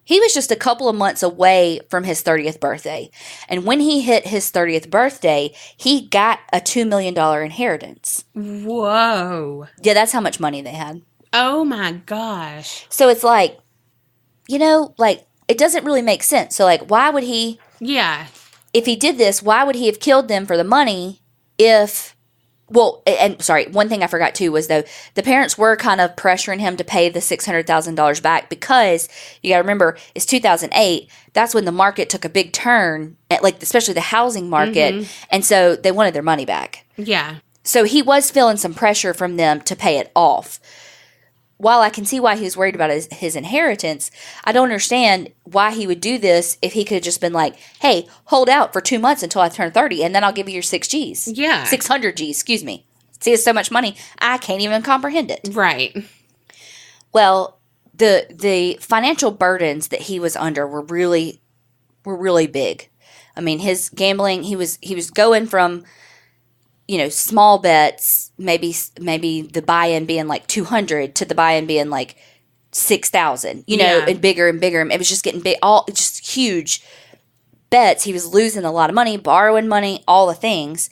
He was just a couple of months away from his 30th birthday. And when he hit his 30th birthday, he got a $2 million inheritance. Whoa. Yeah, that's how much money they had. Oh my gosh. So it's like, like, it doesn't really make sense. So, like, why would he... Yeah. If he did this, why would he have killed them for the money if... Well, and sorry, one thing I forgot too was, though, the parents were kind of pressuring him to pay the $600,000 back because, you got to remember, it's 2008. That's when the market took a big turn, especially the housing market. Mm-hmm. And so they wanted their money back. Yeah. So he was feeling some pressure from them to pay it off. While I can see why he was worried about his inheritance, I don't understand why he would do this if he could have just been like, hey, hold out for 2 months until I turn 30, and then I'll give you your 6 Gs. Yeah. 600 Gs, excuse me. See, it's so much money, I can't even comprehend it. Right. Well, the financial burdens that he was under were really big. I mean, his gambling, he was going from... small bets, maybe the buy-in being like 200 to the buy-in being like 6,000, and bigger and bigger. It was just getting big, just huge bets. He was losing a lot of money, borrowing money, all the things.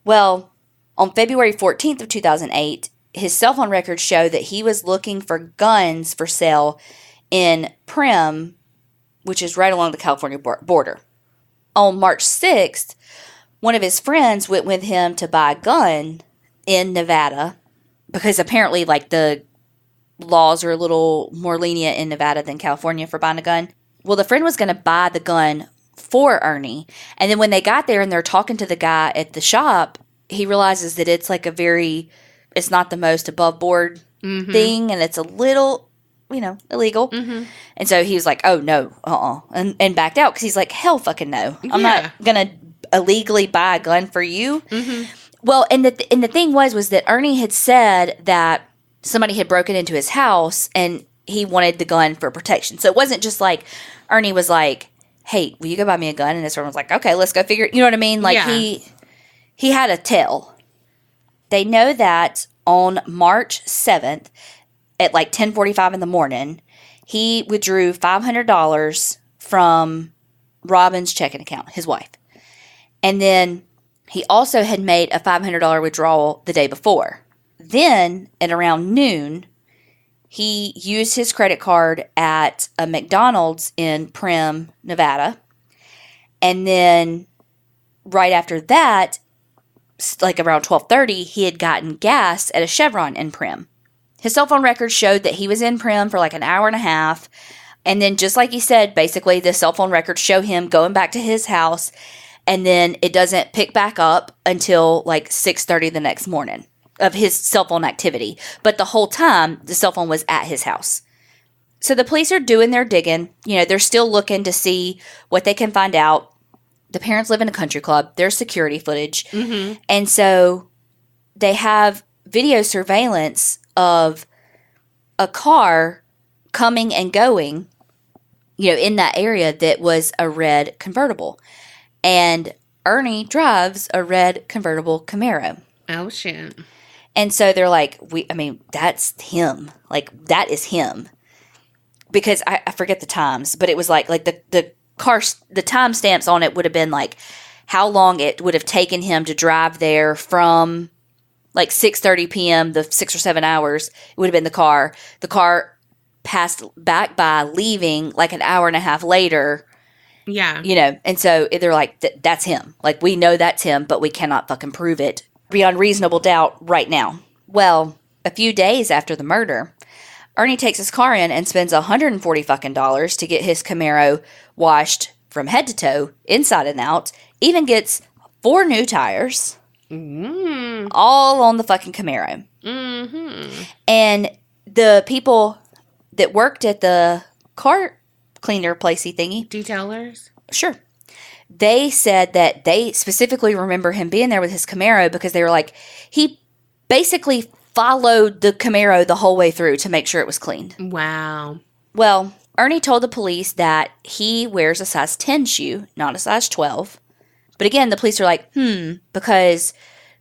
Well, on February 14th of 2008, his cell phone records show that he was looking for guns for sale in Primm, which is right along the California border. On March 6th, one of his friends went with him to buy a gun in Nevada because apparently, like, the laws are a little more lenient in Nevada than California for buying a gun. Well, the friend was going to buy the gun for Ernie. And then when they got there and they're talking to the guy at the shop, he realizes that it's like it's not the most above board thing. And it's a little, illegal. Mm-hmm. And so he was like, oh, no, and backed out because he's like, hell fucking no. I'm not going to illegally buy a gun for you. Mm-hmm. Well, and the thing was that Ernie had said that somebody had broken into his house and he wanted the gun for protection. So it wasn't just like Ernie was like, hey, will you go buy me a gun? And his friend was like, okay, let's go figure it. You know what I mean? Like, he had a tell. They know that on March 7th at like 10:45 in the morning, he withdrew $500 from Robin's checking account, his wife. And then he also had made a $500 withdrawal the day before. Then, at around noon, he used his credit card at a McDonald's in Primm, Nevada. And then, right after that, like around 12:30, he had gotten gas at a Chevron in Primm. His cell phone records showed that he was in Primm for like an hour and a half. And then, just like he said, basically, the cell phone records show him going back to his house. And then it doesn't pick back up until like 6:30 the next morning of his cell phone activity. But the whole time, the cell phone was at his house. So the police are doing their digging. They're still looking to see what they can find out. The parents live in a country club. There's security footage. Mm-hmm. And so they have video surveillance of a car coming and going, in that area that was a red convertible. And Ernie drives a red convertible Camaro. Oh, shit. And so they're like, that's him. Like, that is him. Because I forget the times, but it was like the car, the timestamps on it would have been like how long it would have taken him to drive there from like 6:30 p.m., the 6 or 7 hours. It would have been the car. The car passed back by, leaving like an hour and a half later. Yeah. You know, and so they're like, that's him. Like, we know that's him, but we cannot fucking prove it beyond reasonable doubt right now. Well, a few days after the murder, Ernie takes his car in and spends $140 fucking to get his Camaro washed from head to toe, inside and out. Even gets 4 new tires. All on the fucking Camaro. And the people that worked at the car cleaner placey thingy. Detailers? Sure. They said that they specifically remember him being there with his Camaro because they were like, he basically followed the Camaro the whole way through to make sure it was clean. Wow. Well, Ernie told the police that he wears a size 10 shoe, not a size 12. But again, the police are like, because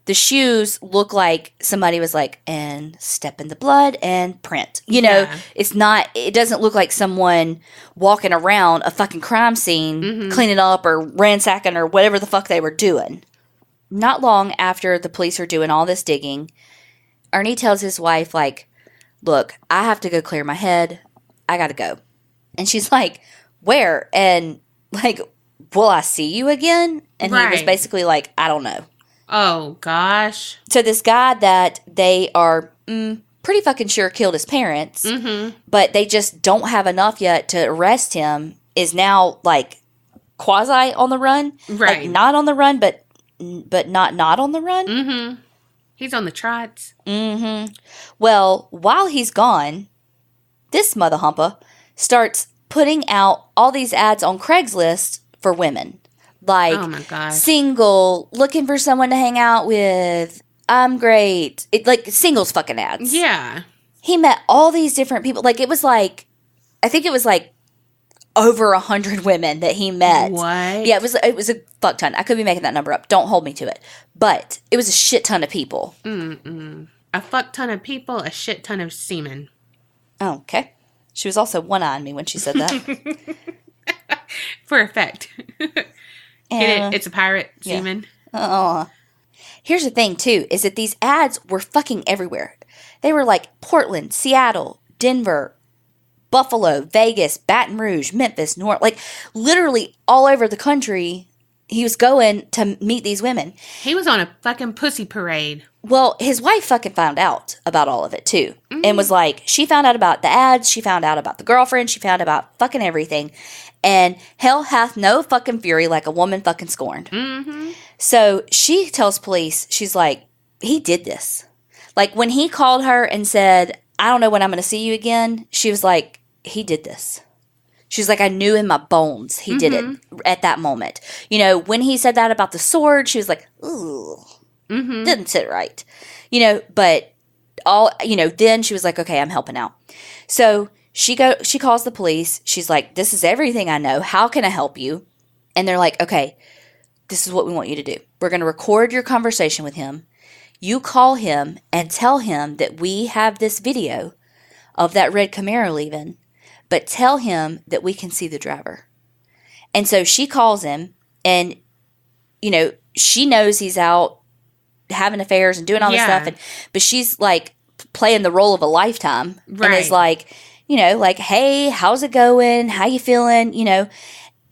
the shoes look like somebody was like, and step in the blood and print. You know, it doesn't look like someone walking around a fucking crime scene, cleaning up or ransacking or whatever the fuck they were doing. Not long after the police are doing all this digging, Ernie tells his wife, like, look, I have to go clear my head. I gotta go. And she's like, where? And like, will I see you again? And he was basically like, I don't know. Oh, gosh. So this guy that they are pretty fucking sure killed his parents, but they just don't have enough yet to arrest him, is now like quasi on the run. Right. Like not on the run, but not on the run. He's on the trots. Well, while he's gone, this mother humper starts putting out all these ads on Craigslist for women. Like, oh my gosh. Single, looking for someone to hang out with, I'm great. Like, singles fucking ads. Yeah. He met all these different people. Like, I think it was like over 100 women that he met. What? Yeah, it was a fuck ton. I could be making that number up. Don't hold me to it. But it was a shit ton of people. A fuck ton of people, a shit ton of semen. Oh, okay. She was also one-eyeing me when she said that. For effect. Get it? It's a pirate semen. Here's the thing, too, is that these ads were fucking everywhere. They were like Portland, Seattle, Denver, Buffalo, Vegas, Baton Rouge, Memphis, New York. Like, literally all over the country, he was going to meet these women. He was on a fucking pussy parade. Well, his wife fucking found out about all of it, too. And was like, she found out about the ads, she found out about the girlfriend, she found out about fucking everything. And hell hath no fucking fury like a woman fucking scorned. So she tells police, she's like, he did this. Like, when he called her and said, I don't know when I'm going to see you again, she was like, he did this. She's like, I knew in my bones he did it at that moment. You know, when he said that about the sword, she was like, ooh, didn't sit right. You know, but then she was like, okay, I'm helping out. So she calls the police. She's like, this is everything I know. How can I help you? And they're like, okay, this is what we want you to do. We're going to record your conversation with him. You call him and tell him that we have this video of that red Camaro leaving, but tell him that we can see the driver. And so she calls him, and, you know, she knows he's out having affairs and doing all this stuff. But she's like playing the role of a lifetime and is like, you know, like, hey, how's it going? How you feeling? You know,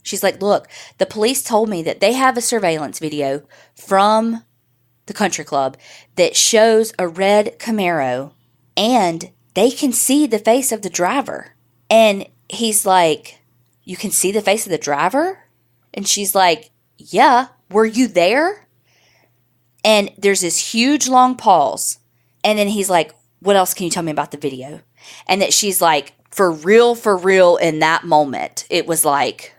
she's like, look, the police told me that they have a surveillance video from the country club that shows a red Camaro and they can see the face of the driver. And he's like, you can see the face of the driver? And she's like, yeah, were you there? And there's this huge long pause. And then he's like, what else can you tell me about the video? And that she's like, for real, in that moment, it was like,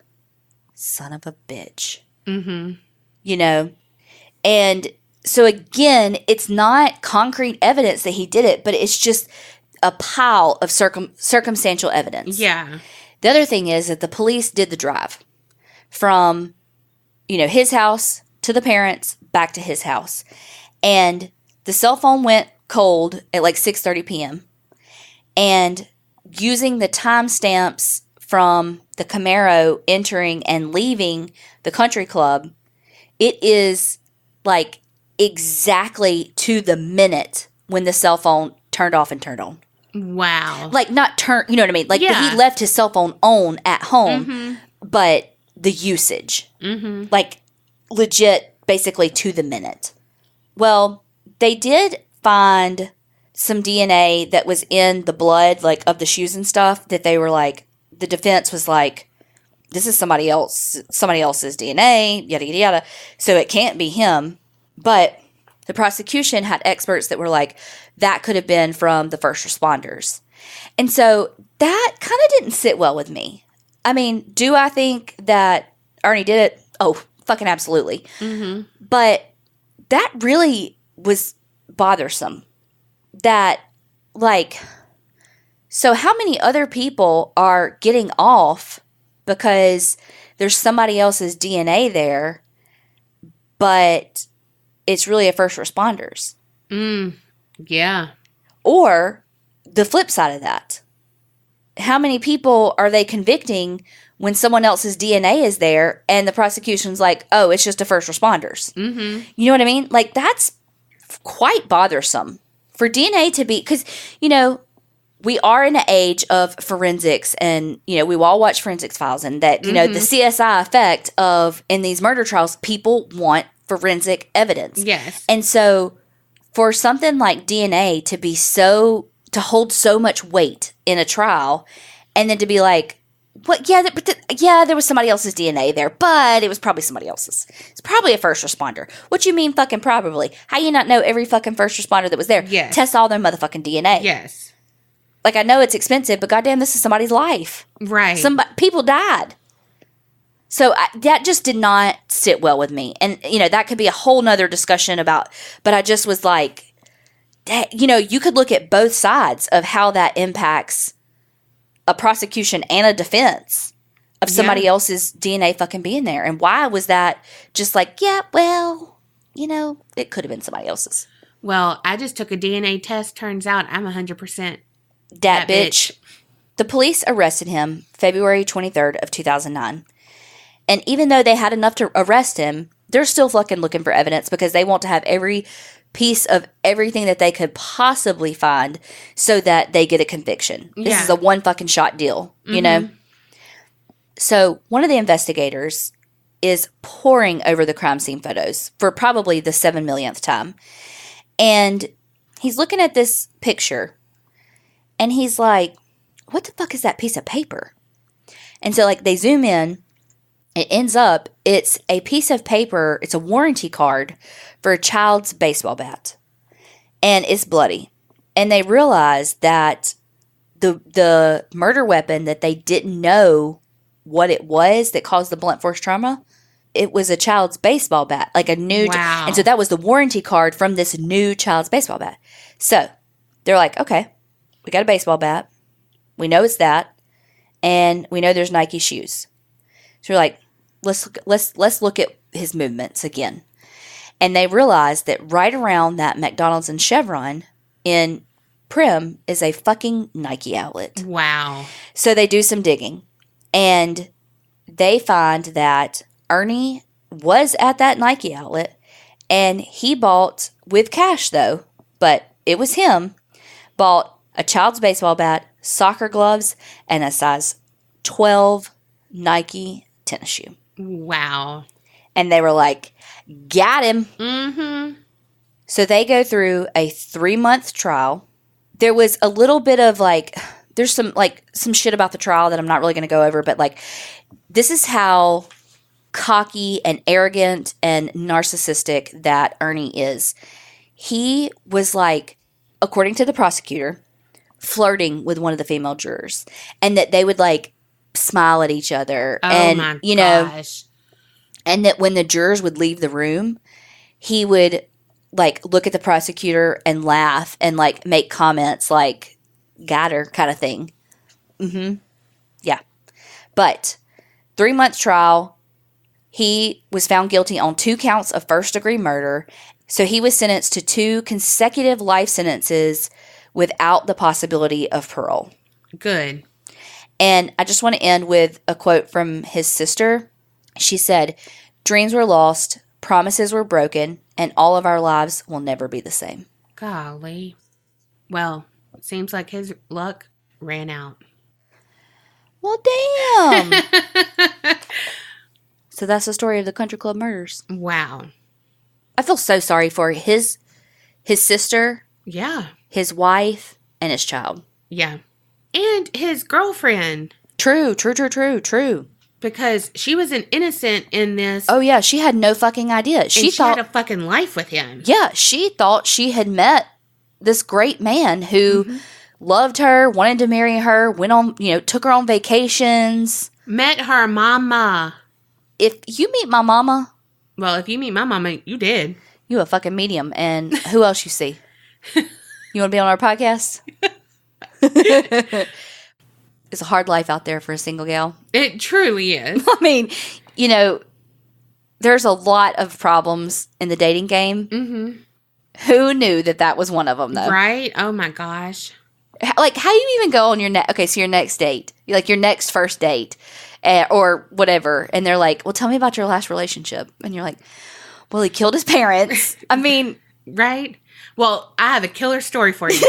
son of a bitch. You know? And so again, it's not concrete evidence that he did it, but it's just a pile of circumstantial evidence. Yeah. The other thing is that the police did the drive from, you know, his house to the parents back to his house. And the cell phone went cold at like 6:30 p.m. And using the timestamps from the Camaro entering and leaving the country club, it is like exactly to the minute when the cell phone turned off and turned on. Wow. Like, not turn, you know what I mean? Like, he left his cell phone on at home, but the usage. Mm-hmm. Like, legit, basically to the minute. Well, they did find some DNA that was in the blood, like, of the shoes and stuff, that they were like, the defense was like, this is somebody else's DNA, yada, yada, yada. So it can't be him. But the prosecution had experts that were like, that could have been from the first responders. And so that kind of didn't sit well with me. I mean, do I think that Ernie did it? Oh, fucking absolutely. Mm-hmm. But that really was bothersome. That, like, so how many other people are getting off because there's somebody else's DNA there, but it's really a first responder's? Yeah. Or the flip side of that. How many people are they convicting when someone else's DNA is there and the prosecution's like, oh, it's just a first responder's? Mm-hmm. You know what I mean? Like, that's quite bothersome for DNA to be, because, you know, we are in an age of forensics, and, you know, we all watch forensics files, and that, you know, the CSI effect of, in these murder trials, people want forensic evidence. Yes. And so for something like DNA to be so, to hold so much weight in a trial, and then to be like, what? Yeah, there was somebody else's DNA there, but it was probably somebody else's. It's probably a first responder. What you mean fucking probably? How you not know every fucking first responder that was there? Yes. Test all their motherfucking DNA. Yes. Like, I know it's expensive, but goddamn, this is somebody's life. Right. People died. So that just did not sit well with me. And, you know, that could be a whole nother discussion about, but I just was like, that, you know, you could look at both sides of how that impacts a prosecution and a defense of somebody else's DNA fucking being there. And why was that just like, yeah, well, you know, it could have been somebody else's. Well, I just took a DNA test. Turns out I'm 100% that bitch. The police arrested him February 23rd of 2009. And even though they had enough to arrest him, they're still fucking looking for evidence because they want to have every piece of everything that they could possibly find so that they get a conviction. Yeah. This is a one fucking shot deal, you know? So one of the investigators is poring over the crime scene photos for probably the 7 millionth time. And he's looking at this picture and he's like, what the fuck is that piece of paper? And so, like, they zoom in. It ends up, it's a piece of paper. It's a warranty card for a child's baseball bat. And it's bloody. And they realize that the murder weapon that they didn't know what it was that caused the blunt force trauma, it was a child's baseball bat. Like a new... Wow. And so that was the warranty card from this new child's baseball bat. So they're like, okay, we got a baseball bat. We know it's that. And we know there's Nike shoes. So we're like, let's look at his movements again. And they realized that right around that McDonald's and Chevron in Prim is a fucking Nike outlet. Wow. So they do some digging. And they find that Ernie was at that Nike outlet. And he bought, with cash though, but it was him, bought a child's baseball bat, soccer gloves, and a size 12 Nike tennis shoe. Wow. And they were like, got him. Mm-hmm. So they go through a 3-month trial. There was a little bit of like, there's some shit about the trial that I'm not really going to go over, but like, this is how cocky and arrogant and narcissistic that Ernie is. He was like, according to the prosecutor, flirting with one of the female jurors, and that they would like smile at each other. Oh, and my you know, gosh. And that when the jurors would leave the room, he would like look at the prosecutor and laugh and like make comments like got her kind of thing. Yeah. But 3-month trial, he was found guilty on 2 counts of first-degree murder. So he was sentenced to 2 consecutive life sentences without the possibility of parole. Good. And I just want to end with a quote from his sister. She said, "Dreams were lost, promises were broken, and all of our lives will never be the same." Golly. Well, it seems like his luck ran out. Well, damn. So that's the story of the country club murders. Wow. I feel so sorry for his sister. Yeah. His wife and his child. Yeah. And his girlfriend. True. Because she was an innocent in this. Oh, yeah. She had no fucking idea. She had a fucking life with him. Yeah. She thought she had met this great man who loved her, wanted to marry her, went on, took her on vacations. Met her mama. If you meet my mama. Well, if you meet my mama, you did. You a fucking medium. And who else you see? You want to be on our podcast? It's a hard life out there for a single gal. It truly is. I mean, there's a lot of problems in the dating game. Mm-hmm. Who knew that was one of them, though? Right? Oh, my gosh. Like, how do you even go on your your next date? Like, your next first date or whatever. And they're like, well, tell me about your last relationship. And you're like, well, he killed his parents. I mean. Right? Well, I have a killer story for you.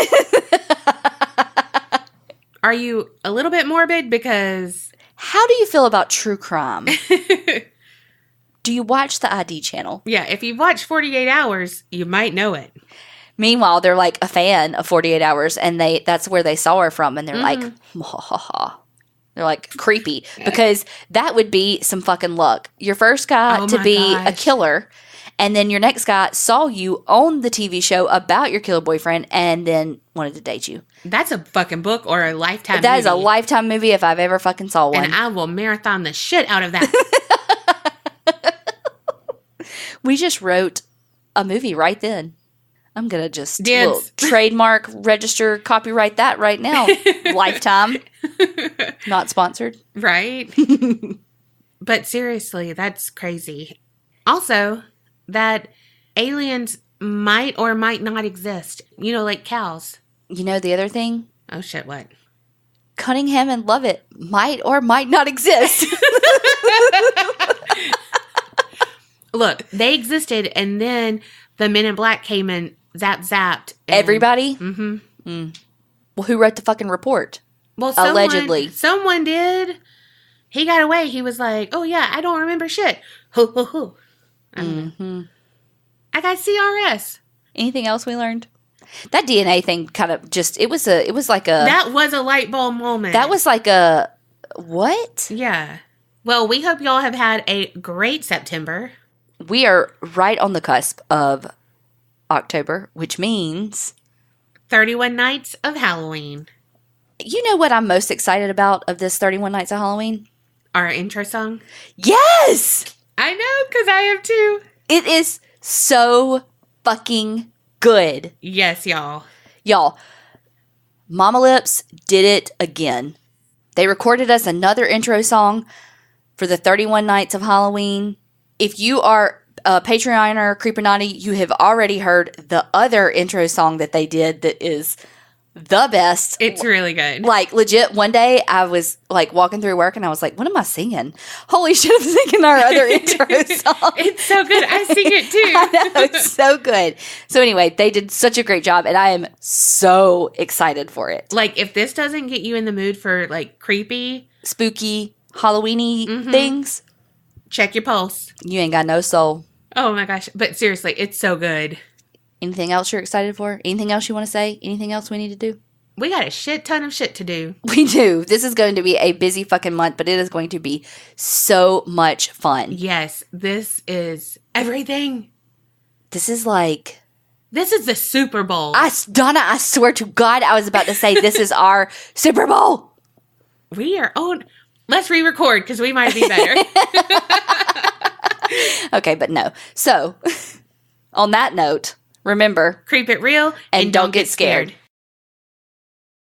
Are you a little bit morbid? Because... How do you feel about true crime? Do you watch the ID channel? Yeah, if you watch 48 Hours, you might know it. Meanwhile, they're like a fan of 48 Hours, and that's where they saw her from, and they're like, ha ha ha. They're like creepy, because that would be some fucking luck. Your first guy to be a killer, and then your next guy saw you on the TV show about your killer boyfriend, and then wanted to date you. That's a fucking book or a Lifetime movie. That is a Lifetime movie if I've ever fucking saw one. And I will marathon the shit out of that. We just wrote a movie right then. I'm going to just trademark, register, copyright that right now. Lifetime. Not sponsored. Right? But seriously, that's crazy. Also, that aliens might or might not exist. Like cows. You know the other thing? Oh, shit, what? Cunningham and Lovette might or might not exist. Look, they existed, and then the Men in Black came and zapped. Everybody? Mm-hmm. Mm. Well, who wrote the fucking report? Well, allegedly. Someone did. He got away. He was like, oh, yeah, I don't remember shit. Ho, ho, ho. I got CRS. Anything else we learned? That DNA thing kind of just, it was like a... That was a light bulb moment. That was like a... What? Yeah. Well, we hope y'all have had a great September. We are right on the cusp of October, which means... 31 Nights of Halloween. You know what I'm most excited about of this 31 Nights of Halloween? Our intro song? Yes! I know, because I am too. It is so fucking good. Yes, y'all. Y'all, Mama Lips did it again. They recorded us another intro song for the 31 Nights of Halloween. If you are a Patreoner, Creepernaughty, you have already heard the other intro song that they did that is the best. It's really good. Like, legit, one day I was, like, walking through work and I was like, what am I singing? Holy shit, I'm singing our other intro song. It's so good. I sing it, too. I know, it's so good. So, anyway, they did such a great job, and I am so excited for it. Like, if this doesn't get you in the mood for, like, creepy, spooky, Halloween-y things, check your pulse. You ain't got no soul. Oh, my gosh. But seriously, it's so good. Anything else you're excited for? Anything else you want to say? Anything else we need to do? We got a shit ton of shit to do. We do. This is going to be a busy fucking month, but it is going to be so much fun. Yes, this is everything. This is like... This is the Super Bowl. Donna, I swear to God, I was about to say this is our Super Bowl. We are on... Let's re-record, because we might be better. Okay, but no. So, on that note... Remember, creep it real and don't get scared.